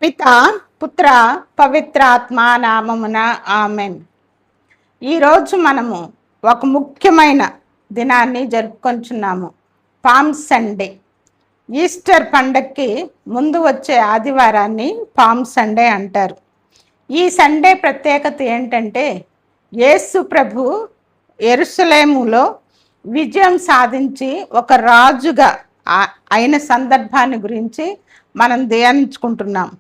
పిత పుత్ర పవిత్రాత్మ నామమున ఆమెన్. ఈరోజు మనము ఒక ముఖ్యమైన దినాన్ని జరుపుకొంచున్నాము. Palm Sunday. ఈస్టర్ పండగకి ముందు వచ్చే ఆదివారాన్ని పామ్ సండే అంటారు. ఈ సండే ప్రత్యేకత ఏంటంటే, యేసు ప్రభు యెరూషలేములో విజయం సాధించి ఒక రాజుగా అయిన సందర్భాన్ని గురించి మనం ధ్యానించుకుంటున్నాం.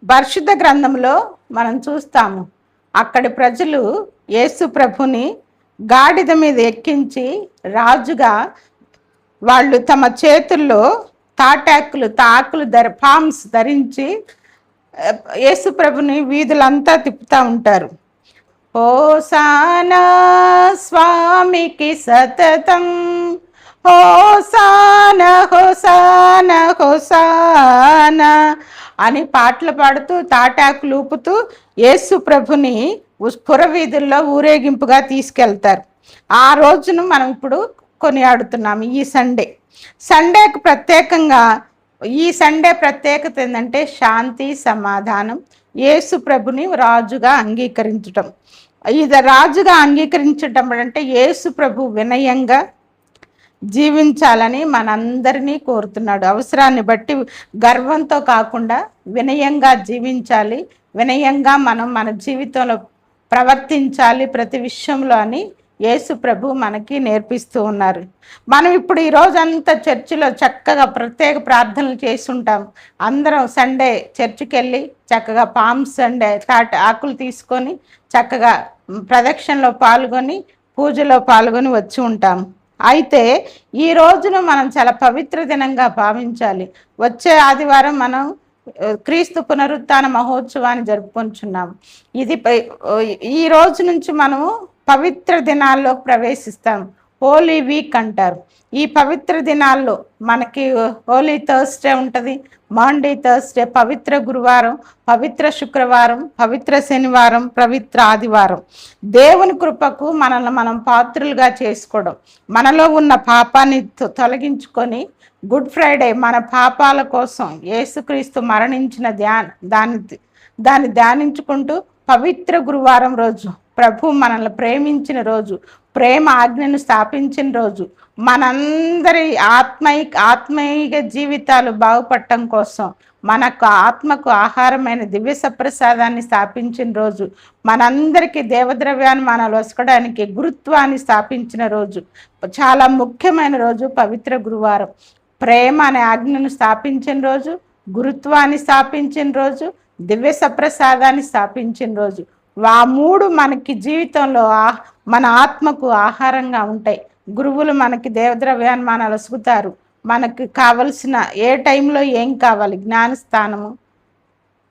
పరిశుద్ధ గ్రంథంలో మనం చూస్తాము, అక్కడి ప్రజలు యేసు ప్రభుని గాడిద మీద ఎక్కించి రాజుగా వాళ్ళు తమ చేతుల్లో తాకులు పామ్స్ ధరించి యేసు ప్రభుని వీధులంతా తిప్పుతూ ఉంటారు. హోసానా స్వామికి సతతం, హోసానా హోసానా హోసానా అని పాటలు పాడుతూ తాటాకులు ఊపుతూ యేసు ప్రభుని పురవీధుల్లో ఊరేగింపుగా తీసుకెళ్తారు. ఆ రోజును మనం ఇప్పుడు కొనియాడుతున్నాము. ఈ సండేకు ప్రత్యేకంగా ఈ సండే ప్రత్యేకత ఏంటంటే శాంతి, సమాధానం, యేసు ప్రభుని రాజుగా అంగీకరించటం. ఇది రాజుగా అంగీకరించటం అంటే యేసు ప్రభు వినయంగా జీవించాలని మనందరినీ కోరుతున్నాడు. అవసరాన్ని బట్టి గర్వంతో కాకుండా వినయంగా జీవించాలి, వినయంగా మనం మన జీవితంలో ప్రవర్తించాలి ప్రతి విషయంలో అని యేసు ప్రభు మనకి నేర్పిస్తూ ఉన్నారు. మనం ఇప్పుడు ఈ రోజంతా చర్చిలో చక్కగా ప్రత్యేక ప్రార్థనలు చేసి ఉంటాం. అందరం సండే చర్చికి వెళ్ళి చక్కగా పామ్ సండే ఆకులు తీసుకొని చక్కగా ప్రదక్షిణలో పాల్గొని పూజలో పాల్గొని వచ్చి ఉంటాం. అయితే ఈ రోజును మనం చాలా పవిత్ర దినంగా భావించాలి. వచ్చే ఆదివారం మనం క్రీస్తు పునరుత్థాన మహోత్సవాన్ని జరుపుకుంటున్నాం. ఇది ఈ రోజు నుంచి మనము పవిత్ర దినాల్లో ప్రవేశిస్తాం. హోలీ వీక్ అంటారు. ఈ పవిత్ర దినాల్లో మనకి హోలీ థర్స్డే ఉంటుంది, మాండీ థర్స్డే, పవిత్ర గురువారం, పవిత్ర శుక్రవారం, పవిత్ర శనివారం, పవిత్ర ఆదివారం. దేవుని కృపకు మనల్ని మనం పాత్రులుగా చేసుకోవడం, మనలో ఉన్న పాపాన్ని తొలగించుకొని గుడ్ ఫ్రైడే మన పాపాల కోసం యేసుక్రీస్తు మరణించిన దాన్ని ధ్యానించుకుంటూ పవిత్ర గురువారం రోజు ప్రభు మనల్ని ప్రేమించిన రోజు, ప్రేమ ఆజ్ఞను స్థాపించిన రోజు, మనందరి ఆత్మీయ జీవితాలు బాగుపడటం కోసం మనకు ఆత్మకు ఆహారమైన దివ్య సప్రసాదాన్ని స్థాపించిన రోజు, మనందరికీ దేవద్రవ్యాన్ని మనం వసుకోవడానికి గురుత్వాన్ని స్థాపించిన రోజు, చాలా ముఖ్యమైన రోజు పవిత్ర గురువారం. ప్రేమ అనే ఆజ్ఞను స్థాపించిన రోజు, గురుత్వాన్ని స్థాపించిన రోజు, దివ్య సప్రసాదాన్ని స్థాపించిన రోజు. ఆ మూడు మనకి జీవితంలో మన ఆత్మకు ఆహారంగా ఉంటాయి. గురువులు మనకి దేవద్రవ్యాన్ని మన వసుకుతారు. మనకు కావలసిన ఏ టైంలో ఏం కావాలి, జ్ఞానస్థానము,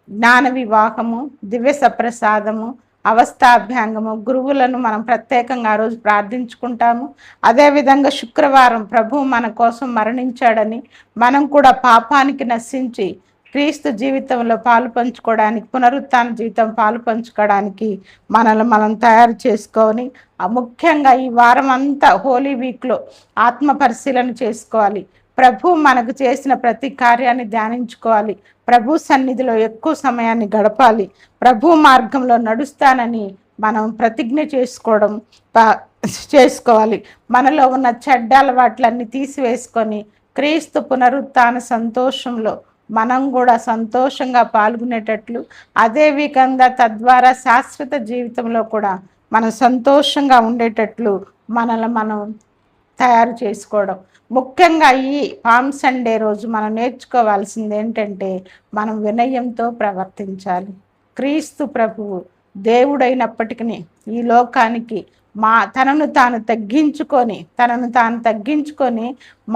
జ్ఞాన వివాహము, దివ్య సప్రసాదము, అవస్థాభ్యాంగము, గురువులను మనం ప్రత్యేకంగా ఆ రోజు ప్రార్థించుకుంటాము. అదేవిధంగా శుక్రవారం ప్రభు మన కోసం మరణించాడని మనం కూడా పాపానికి నశించి క్రీస్తు జీవితంలో పాలు పంచుకోవడానికి, పునరుత్థాన జీవితం పాలు పంచుకోవడానికి మనల్ని మనం తయారు చేసుకొని ముఖ్యంగా ఈ వారం అంతా హోలీ వీక్లో ఆత్మ పరిశీలన చేసుకోవాలి. ప్రభు మనకు చేసిన ప్రతి కార్యాన్ని ధ్యానించుకోవాలి. ప్రభు సన్నిధిలో ఎక్కువ సమయాన్ని గడపాలి. ప్రభు మార్గంలో నడుస్తానని మనం ప్రతిజ్ఞ చేసుకోవాలి. మనలో ఉన్న చెడ్డ అలవాట్లన్నీ తీసివేసుకొని క్రీస్తు పునరుత్థాన సంతోషంలో మనం కూడా సంతోషంగా పాల్గొనేటట్లు, అదే విధంగా తద్వారా శాశ్వత జీవితంలో కూడా మనం సంతోషంగా ఉండేటట్లు మనల్ని మనం తయారు చేసుకోవడం. ముఖ్యంగా ఈ పామ్ సండే రోజు మనం నేర్చుకోవాల్సింది ఏంటంటే, మనం వినయంతో ప్రవర్తించాలి. క్రీస్తు ప్రభువు దేవుడైనప్పటికీ ఈ లోకానికి తనను తాను తగ్గించుకొని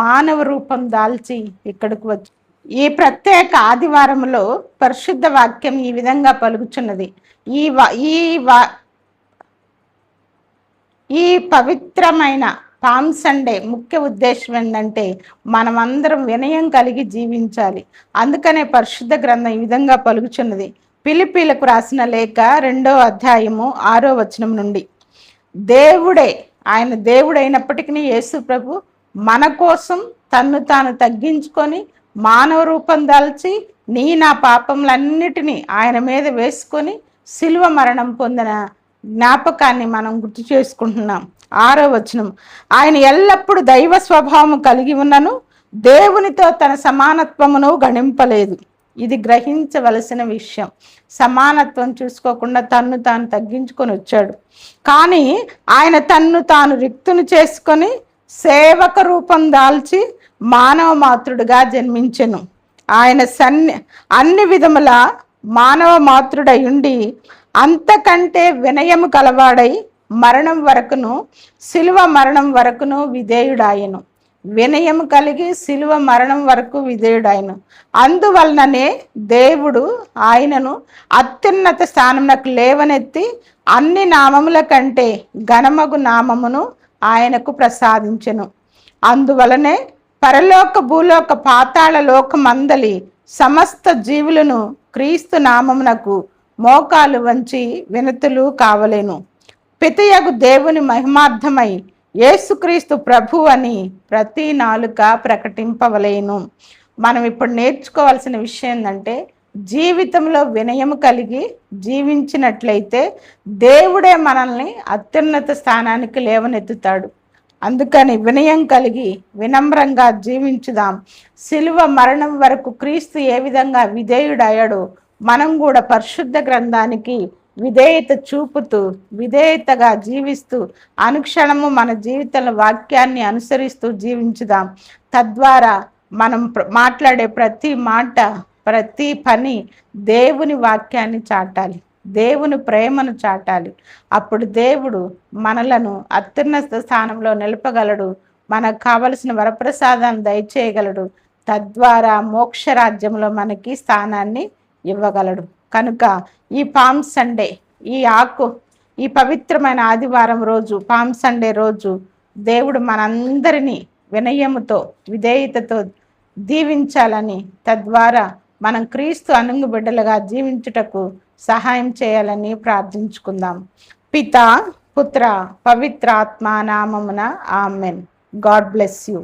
మానవ రూపం దాల్చి ఇక్కడికి వచ్చి ఈ ప్రత్యేక ఆదివారంలో పరిశుద్ధ వాక్యం ఈ విధంగా పలుకుచున్నది. ఈ పవిత్రమైన పామ్ సండే ముఖ్య ఉద్దేశం ఏంటంటే, మనమందరం వినయం కలిగి జీవించాలి. అందుకనే పరిశుద్ధ గ్రంథం ఈ విధంగా పలుకుచున్నది. ఫిలిప్పీలకు రాసిన లేఖ 2వ అధ్యాయము 6వ వచనం నుండి, ఆయన దేవుడైనప్పటికీ యేసు ప్రభు మన కోసం తన్ను తాను తగ్గించుకొని మానవ రూపం దాల్చి నా పాపములన్నిటినీ ఆయన మీద వేసుకొని శిలువ మరణం పొందిన జ్ఞాపకాన్ని మనం గుర్తు చేసుకుంటున్నాం. 6వ వచనం, ఆయన ఎల్లప్పుడూ దైవ స్వభావము కలిగి ఉన్నను దేవునితో తన సమానత్వమును గణింపలేదు. ఇది గ్రహించవలసిన విషయం. సమానత్వం చూసుకోకుండా తన్ను తాను తగ్గించుకొని వచ్చాడు. కానీ ఆయన తన్ను తాను రిక్తును చేసుకొని సేవక రూపం దాల్చి మానవ మాతృడుగా జన్మించెను. ఆయన అన్ని విధముల మానవ మాతృడై ఉండి అంతకంటే వినయము కలవాడై మరణం వరకును శిలువ మరణం వరకును విధేయుడాయను. వినయము కలిగి శిలువ మరణం వరకు విధేయుడాయను. అందువలననే దేవుడు ఆయనను అత్యున్నత స్థానమునకు లేవనెత్తి అన్ని నామముల కంటే ఘనమగు నామమును ఆయనకు ప్రసాదించెను. అందువలనే పరలోక భూలోక పాతాళ లోకమందలి సమస్త జీవులను క్రీస్తు నామమునకు మోకాలు వంచి వినతులు కావలేను. పితయగు దేవుని మహిమార్థమై యేసుక్రీస్తు ప్రభు అని ప్రతి నాలుక ప్రకటింపవలేను. మనం ఇప్పుడు నేర్చుకోవాల్సిన విషయం ఏంటంటే, జీవితంలో వినయము కలిగి జీవించినట్లయితే దేవుడే మనల్ని అత్యున్నత స్థానానికి లేవనెత్తుతాడు. అందుకని వినయం కలిగి వినమ్రంగా జీవించుదాం. శిలువ మరణం వరకు క్రీస్తు ఏ విధంగా విధేయుడయ్యాడో మనం కూడా పరిశుద్ధ గ్రంథానికి విధేయత చూపుతూ విధేయతగా జీవిస్తూ అనుక్షణము మన జీవితంలో వాక్యాన్ని అనుసరిస్తూ జీవించుదాం. తద్వారా మనం మాట్లాడే ప్రతి మాట, ప్రతి పని దేవుని వాక్యాన్ని చాటాలి, దేవుని ప్రేమను చాటాలి. అప్పుడు దేవుడు మనలను అత్యున్నత స్థానంలో నిలపగలడు, మనకు కావలసిన వరప్రసాదాన్ని దయచేయగలడు. తద్వారా మోక్ష రాజ్యంలో మనకి స్థానాన్ని ఇవ్వగలడు. కనుక ఈ పామ్ సండే, ఈ పవిత్రమైన ఆదివారం రోజు, పామ్ సండే రోజు దేవుడు మనందరినీ వినయముతో విధేయతతో దీవించాలని, తద్వారా మనం క్రీస్తు అనుంగు బిడ్డలుగా జీవించుటకు సహాయం చేయాలని ప్రార్థించుకుందాం. పితా, పుత్ర, పవిత్ర ఆత్మ నామమున ఆమెన్. God bless you.